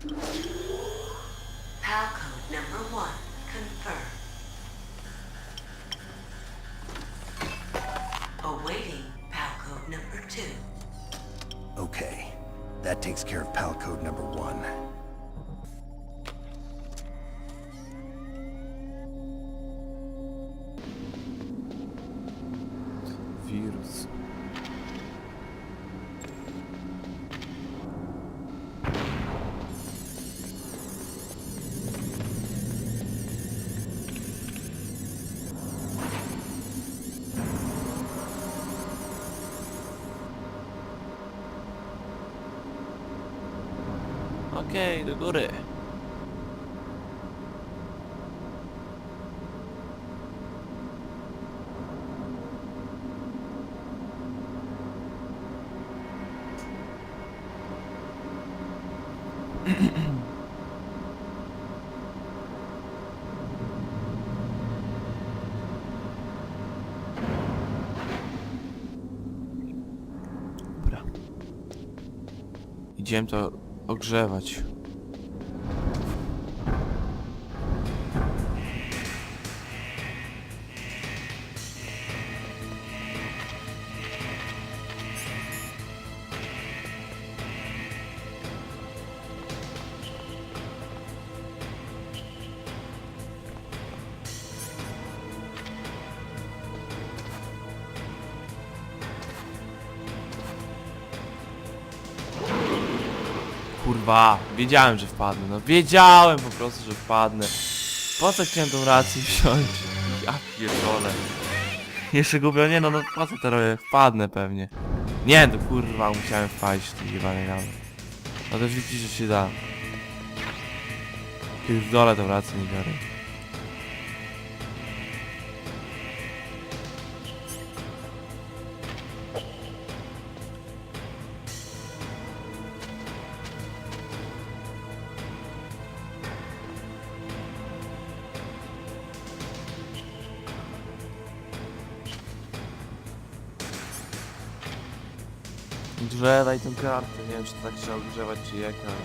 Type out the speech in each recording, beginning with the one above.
PAL code number 1 confirmed. Awaiting PAL code number 2. Okay, that takes care of PAL code number 1. Wirus. Okej, do góry. Dobra. Idziemy to ogrzewać. Kurwa, wiedziałem, że wpadnę, no wiedziałem po prostu, że wpadnę. Po co chciałem tą rację wziąć? Ja pierdolę. Jeszcze gubię, nie no, no po co to robię? Wpadnę pewnie. Nie, to kurwa, musiałem wpaść w tej jebanej ramy. No to widzisz, że się da. Pierdolę tą rację nie biorę. Grzewaj tę kartę, nie wiem czy to tak trzeba ogrzewać czy jak, ale...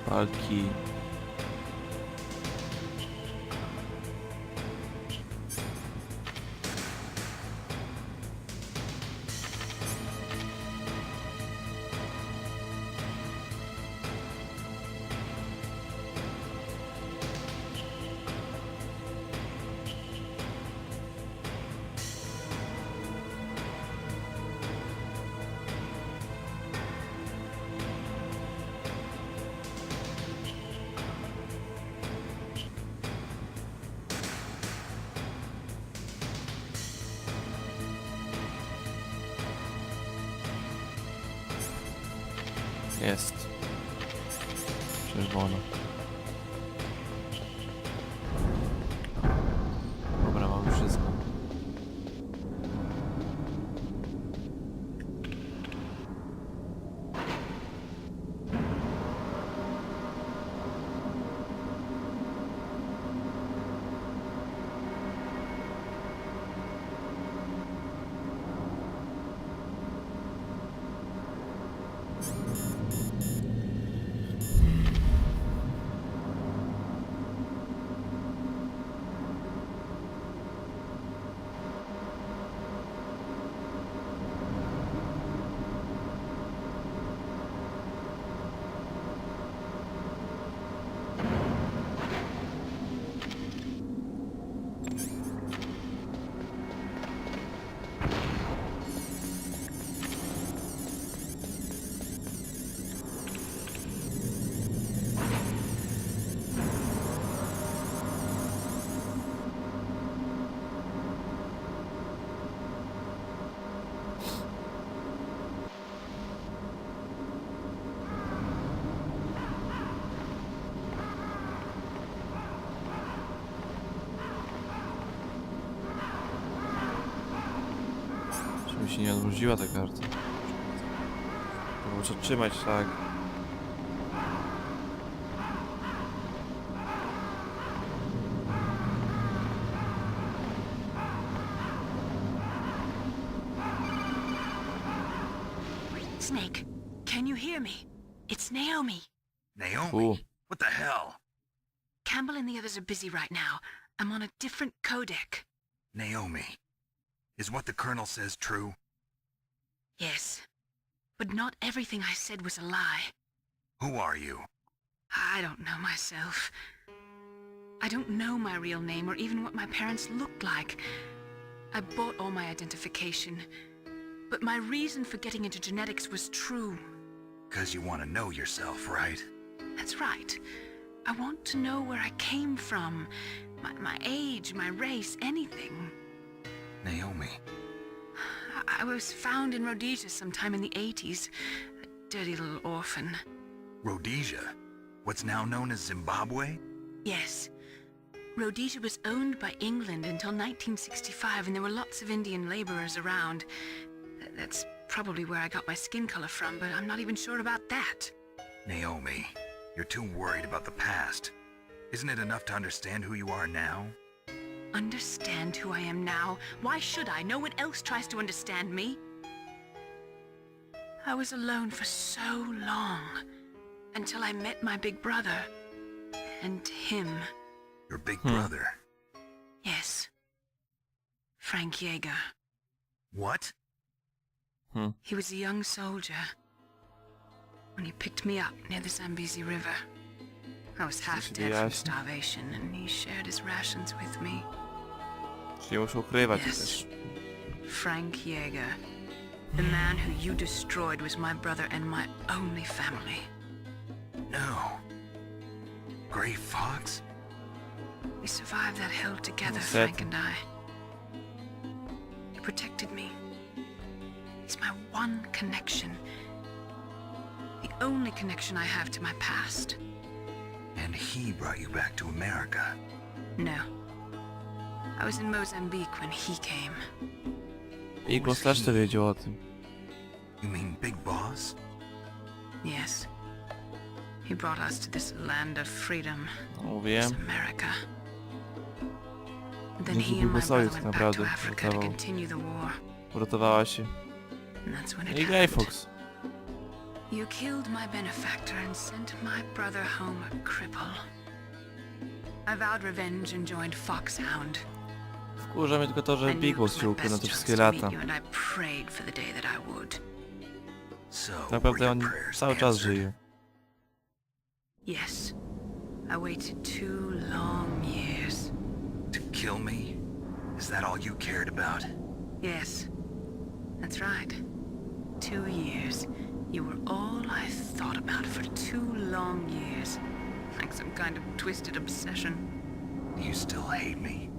Walki... Jest. Czerwono. Dobra, mamy wszystko. Żeby się nie odmroziła ta karta. To muszę trzymać tak. Can you hear me? It's Naomi. Naomi? Ooh. What the hell? Campbell and the others are busy right now. I'm on a different codec. Naomi, is what the Colonel says true? Yes. But not everything I said was a lie. Who are you? I don't know myself. I don't know my real name or even what my parents looked like. I bought all my identification. But my reason for getting into genetics was true. 'Cause you want to know yourself, right? That's right. I want to know where I came from. My age, my race, anything. Naomi, I was found in Rhodesia sometime in the 80s. A dirty little orphan. Rhodesia? What's now known as Zimbabwe? Yes. Rhodesia was owned by England until 1965, and there were lots of Indian laborers around. That's probably where I got my skin color from, but I'm not even sure about that. Naomi, you're too worried about the past. Isn't it enough to understand who you are now? Understand who I am now? Why should I? No one else tries to understand me. I was alone for so long, until I met my big brother. And him. Your big brother? Yes. Frank Yeager. What? He was a young soldier when he picked me up near the Zambezi River. I was half dead from starvation, and he shared his rations with me. Czyli muszę ukrywać Yes. też. Frank Yeager. The man who you destroyed was my brother and my only family. No. Gray Fox? We survived that hell together, Sad. Frank and I. He protected me. He's my one connection. The only connection I have to my past. And he brought you back to America. No. I was in Mozambique when he came. Igor też to wiedział o tym. You mean Big Boss? Yes. He brought us to this land of freedom. No, mówiłem. This America. And then Dzięki he and my Big Bossowi brother tak went back to naprawdę Africa to uratował. continue the war. Uratowała się. And that's when it I Gray happened. Fox. You killed my benefactor and sent my brother home a cripple. I vowed revenge and joined Foxhound. Wkurza mnie tylko to, że I Big knew Boss it was się my ukrył na best te chance wszystkie to meet lata. you, and I prayed for the day that I would. So, Tak were naprawdę your on prayers cały czas answered? żyje. Yes. I waited 2 long years. To kill me? Is that all you cared about? Yes. That's right. 2 years. You were all I thought about for 2 long years. Like some kind of twisted obsession. Do you still hate me?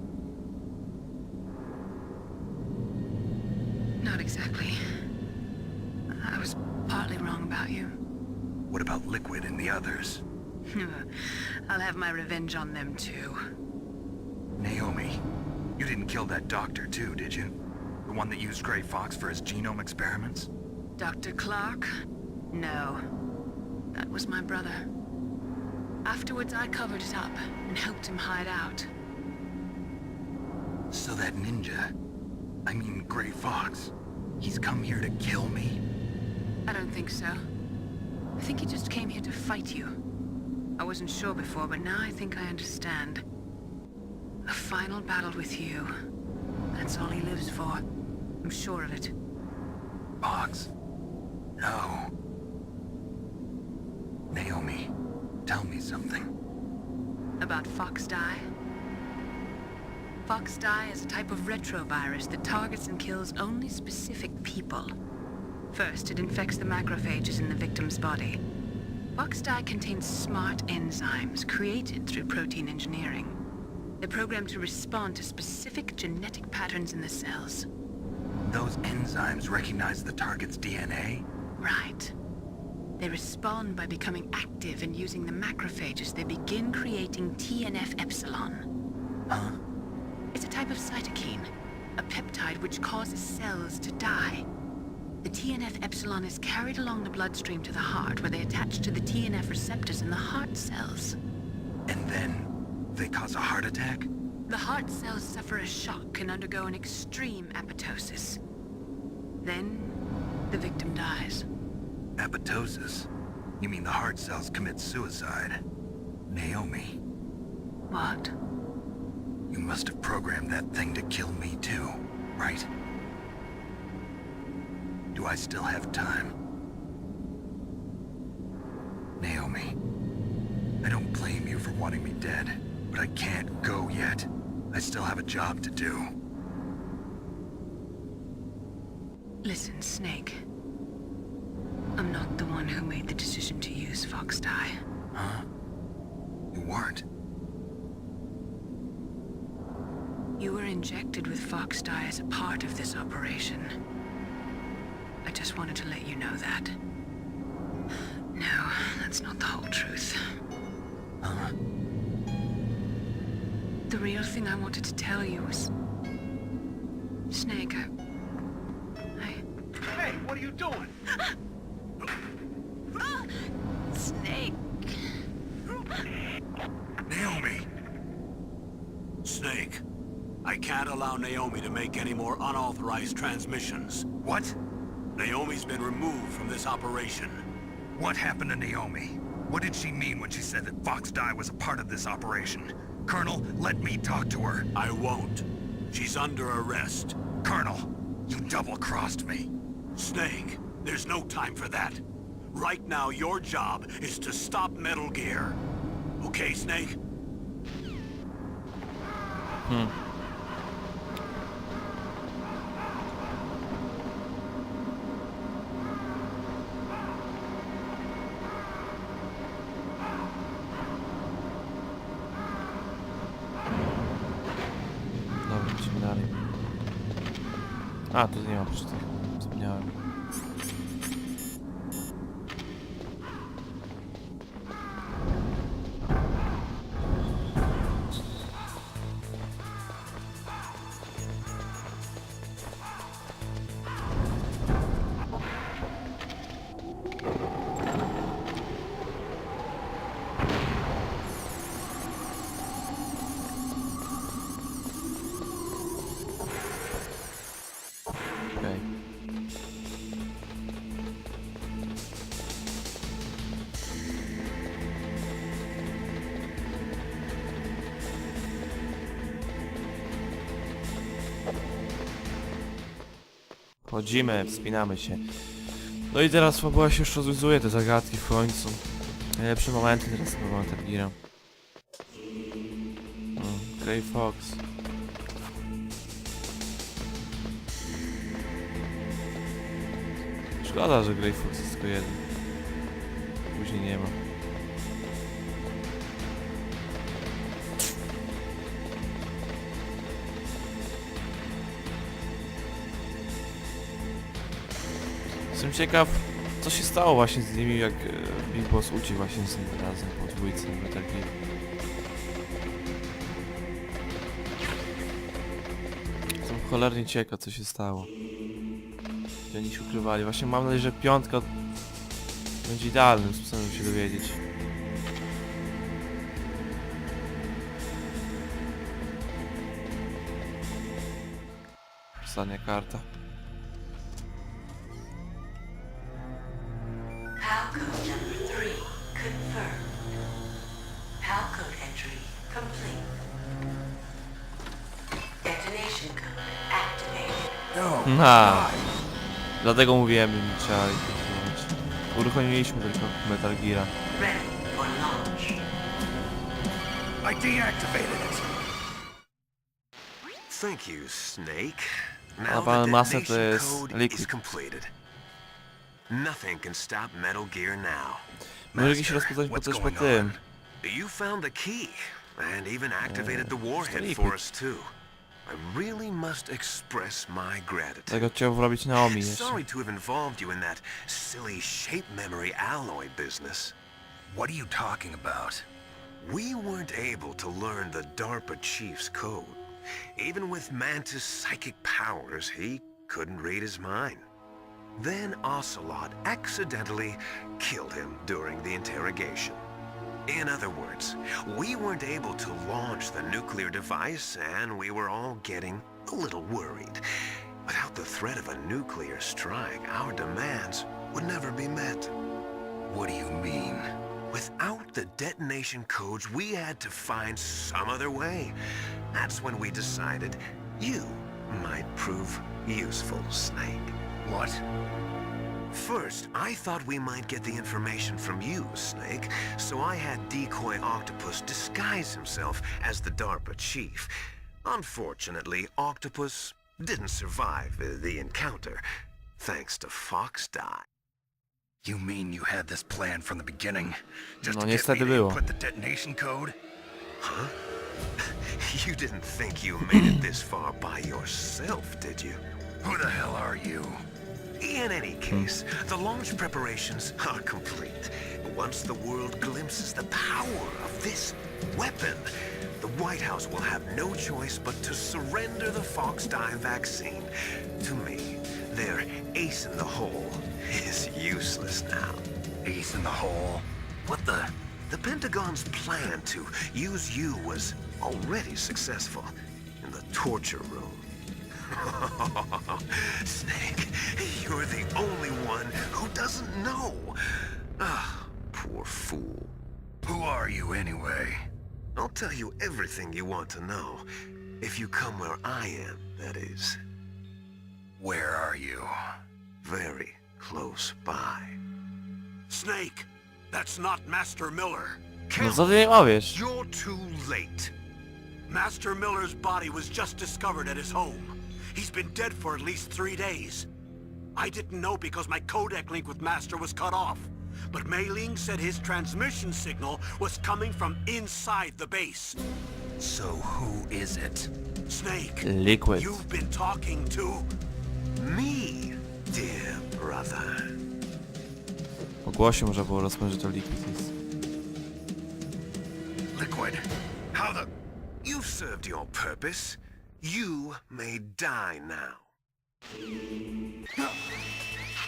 Not exactly. I was partly wrong about you. What about Liquid and the others? I'll have my revenge on them too. Naomi, you didn't kill that doctor too, did you? The one that used Gray Fox for his genome experiments? Dr. Clark? No. That was my brother. Afterwards, I covered it up and helped him hide out. So that ninja, I mean Gray Fox, he's come here to kill me? I don't think so. I think he just came here to fight you. I wasn't sure before, but now I think I understand. A final battle with you. That's all he lives for. I'm sure of it. Fox? No. Naomi, tell me something. About Fox Die? Fox Die is a type of retrovirus that targets and kills only specific people. First, it infects the macrophages in the victim's body. Fox Die contains smart enzymes created through protein engineering. They're programmed to respond to specific genetic patterns in the cells. Those enzymes recognize the target's DNA? Right. They respond by becoming active and using the macrophages. They begin creating TNF-epsilon. Huh? It's a type of cytokine, a peptide which causes cells to die. The TNF-epsilon is carried along the bloodstream to the heart, where they attach to the TNF receptors in the heart cells. And then they cause a heart attack? The heart cells suffer a shock and undergo an extreme apoptosis. Then, the victim dies. Apoptosis? You mean the heart cells commit suicide? Naomi, What? you must have programmed that thing to kill me too, right? Do I still have time? Naomi, I don't blame you for wanting me dead, but I can't go yet. I still have a job to do. Listen, Snake. I'm not the one who made the decision to use Fox dye. Huh? You weren't? You were injected with Fox dye as a part of this operation. I just wanted to let you know that. No, that's not the whole truth. Huh? The real thing I wanted to tell you was... Snake, Hey, what are you doing? Snake. Naomi! Snake, I can't allow Naomi to make any more unauthorized transmissions. What? Naomi's been removed from this operation. What happened to Naomi? What did she mean when she said that Fox dye was a part of this operation? Colonel, let me talk to her. I won't. She's under arrest. Colonel, you double-crossed me. Snake, there's no time for that. Right now, your job is to stop Metal Gear. Okay, Snake? Dobra, idźmy dalej. A, tu nie ma przecież. Zapomniałem. Okej. Wchodzimy, wspinamy się. No i teraz fabuła się już rozwiązuje, te zagadki w końcu. Najlepsze momenty teraz chyba Metal Gear. Grey Fox. Szkoda, że Grey Fox jest tylko jeden. Później nie ma. Jestem ciekaw, co się stało właśnie z nimi, jak Big Boss uciekł właśnie z nimi razem po dwójce Metal Gear. Jestem cholernie ciekaw, co się stało. Gdzie oni się ukrywali. Właśnie mam nadzieję, że piątka będzie idealnym sposobem się dowiedzieć. Ostatnia karta. PAL code number 3 confirmed. PAL code entry complete. Detonation code activated. Ha! Dlatego mówiłem, że nie trzeba ich uruchomić. Uruchomiliśmy tylko Metal Geara. Ready for launch. I deactivated it. Thank you, Snake. A Now pan the Masa to detonation jest code liquid. is completed. Nothing can stop Metal Gear now. Może jakiś rozpoznać po what's coś po going tym. You found the key, and even activated the warhead liquid. for us too. I really must express my gratitude. Tego chciał robić Naomi jeszcze. Sorry to have involved you in that silly shape memory alloy business. What are you talking about? We weren't able to learn the DARPA chief's code. Even with Mantis' psychic powers, he couldn't read his mind. Then Ocelot accidentally killed him during the interrogation. In other words, we weren't able to launch the nuclear device, and we were all getting a little worried. Without the threat of a nuclear strike, our demands would never be met. What do you mean? Without the detonation codes, we had to find some other way. That's when we decided you might prove useful, Snake. What? First, I thought we might get the information from you, Snake, so I had Decoy Octopus disguise himself as the DARPA chief. Unfortunately, Octopus didn't survive the encounter, thanks to Fox Die. You mean you had this plan from the beginning? Just No to get me niestety to było. input the detonation code? Huh? You didn't think you made it this far by yourself, did you? Who the hell are you? In any case, the launch preparations are complete. Once the world glimpses the power of this weapon, the White House will have no choice but to surrender the Fox Die vaccine to me. Their ace in the hole is useless now. Ace in the hole? What the? The Pentagon's plan to use you was already successful in the torture room. Snake, you're the only one who doesn't know. Ah, poor fool. Who are you anyway? I'll tell you everything you want to know. If you come where I am, that is. Where are you? Very close by. Snake, that's not Master Miller. No co ty nie powiesz? You're too late. Master Miller's body was just discovered at his home. He's been dead for at least 3 days. I didn't know because my codec link with Master was cut off. But Mei Ling said his transmission signal was coming from inside the base. So who is it? Snake, Liquid. you've been talking to... Me, dear brother. Po głosie można było rozpoznać, że to Liquid jest. Liquid, how the... You've served your purpose. You may die now.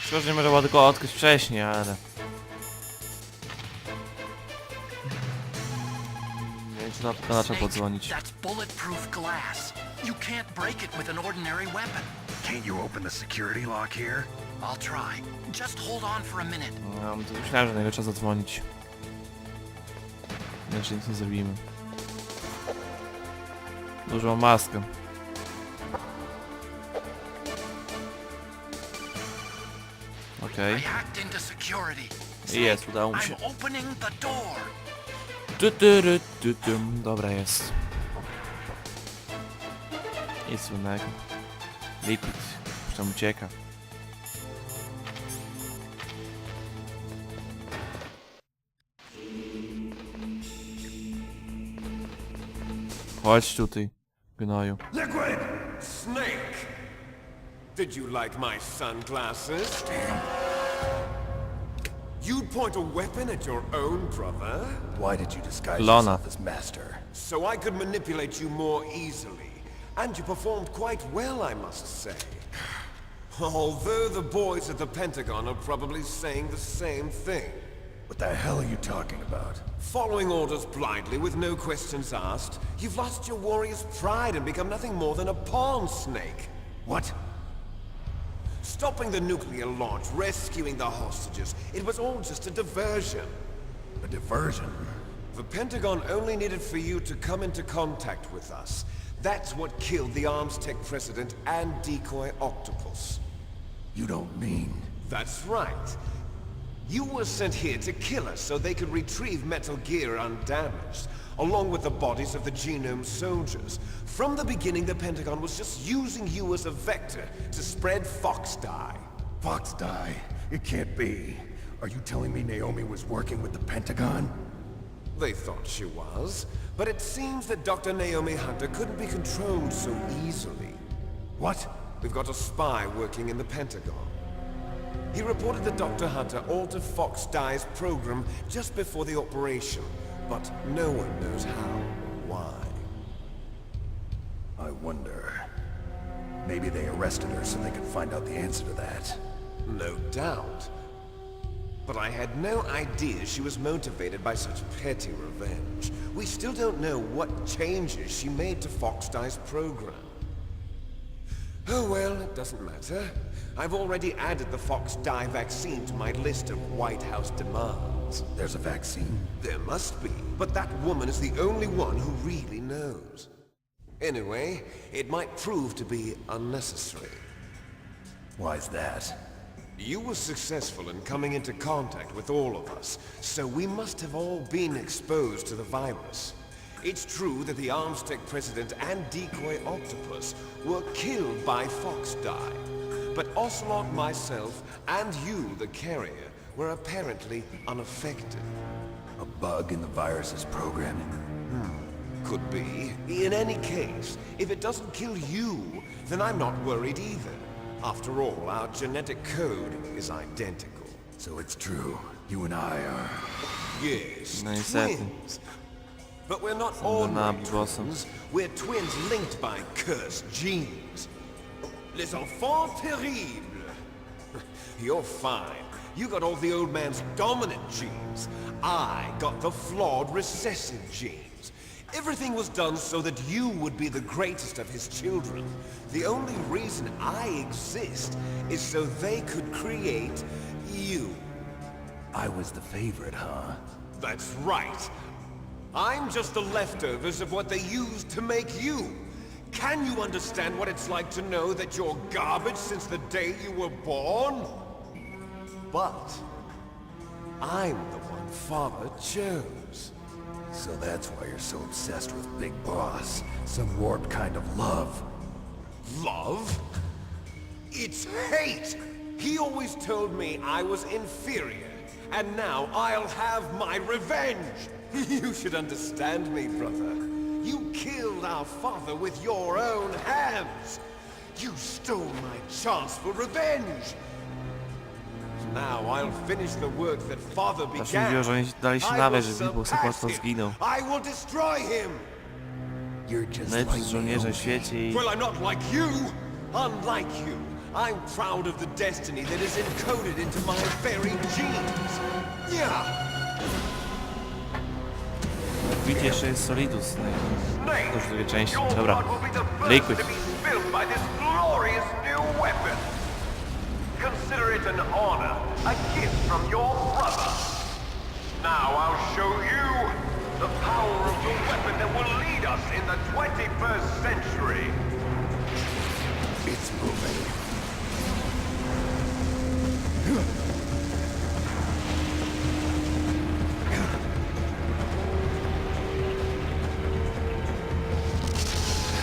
Szkoda, że nie można było tylko odkryć wcześniej, ale... Nie wiem, czy na trzeba podzwonić. That's bulletproof glass. You can't break it with an ordinary weapon. Can't you open the security lock here? I'll try. Just hold on for a minute. No, to myślałem, że na niego trzeba zadzwonić. Inaczej nic nie zrobimy. Dużą maskę. Okej. I hacked into security. Jest, udało mi się. I'm opening the door. Dobra, jest. Nic słynnego. Liquid. Już tam ucieka. Chodź tutaj, gnoju. Liquid! Snake! Did you like my sunglasses? You'd point a weapon at your own brother? Why did you disguise Lona. yourself as master? So I could manipulate you more easily. And you performed quite well, I must say. Although the boys at the Pentagon are probably saying the same thing. What the hell are you talking about? Following orders blindly with no questions asked, you've lost your warrior's pride and become nothing more than a pawn, Snake. What? Stopping the nuclear launch, rescuing the hostages, it was all just a diversion. A diversion? The Pentagon only needed for you to come into contact with us. That's what killed the Arms Tech President and Decoy Octopus. You don't mean... That's right. You were sent here to kill us so they could retrieve Metal Gear undamaged, along with the bodies of the Genome soldiers. From the beginning, the Pentagon was just using you as a vector to spread Fox Die. Fox Die? It can't be. Are you telling me Naomi was working with the Pentagon? They thought she was, but it seems that Dr. Naomi Hunter couldn't be controlled so easily. What? We've got a spy working in the Pentagon. He reported that Dr. Hunter altered Fox Die's program just before the operation, but no one knows how or why. I wonder... Maybe they arrested her so they could find out the answer to that. No doubt. But I had no idea she was motivated by such petty revenge. We still don't know what changes she made to Fox Die's program. Oh well, it doesn't matter. I've already added the Fox Die vaccine to my list of White House demands. There's a vaccine? There must be, but that woman is the only one who really knows. Anyway, it might prove to be unnecessary. Why's that? You were successful in coming into contact with all of us, so we must have all been exposed to the virus. It's true that the Armstech president and decoy octopus were killed by Fox Die, but Ocelot, myself, and you, the carrier, were apparently unaffected. A bug in the virus's programming? Could be. In any case, if it doesn't kill you, then I'm not worried either. After all, our genetic code is identical. So it's true. You and I are... Yes, No niestety. twins. But we're not Są ordinary bossem. twins. We're twins linked by cursed genes. Les enfants terribles. You're fine. You got all the old man's dominant genes. I got the flawed recessive genes. Everything was done so that you would be the greatest of his children. The only reason I exist is so they could create you. I was the favorite, huh? That's right. I'm just the leftovers of what they used to make you. Can you understand what it's like to know that you're garbage since the day you were born? But I'm the one Father chose. So that's why you're so obsessed with Big Boss. Some warped kind of love. Love? It's hate! He always told me I was inferior, and now I'll have my revenge! You should understand me, brother. You killed our father with your own hands! You stole my chance for revenge! Now I'll finish the work that father Zawsze began. mówiło, że oni dali się I nawiać, will że Big Boss po surpass prostu him. zginął. I will destroy him! You're just Najlepszy like żołnierze w Naomi. świecie i... Well, I'm not like you! Unlike you, I'm proud of the destiny that is encoded into my very genes! Yeah! Widzicie, jeszcze jest Solidus. To już dwie części. Dobra. Liquid. Consider it an honor, a gift from your brother. Now I'll show you the power of the weapon that will lead us in the 21st century. It's moving.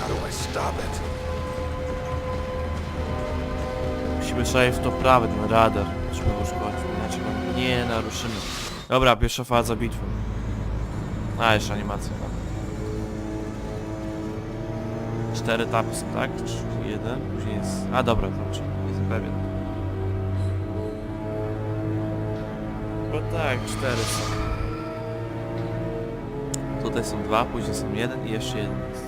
How do I stop it? Musimy szaleć w to prawy, ten radar. Musimy go uszkodzić, inaczej go nie naruszymy. Dobra, pierwsza faza bitwy. A, jeszcze animacja. Tak. 4 etapy są, tak? Też jeden, później jest... A, dobra, to znaczy, jestem pewien. No tak, 4 są. Tutaj są 2, później są 1 i jeszcze jeden jest.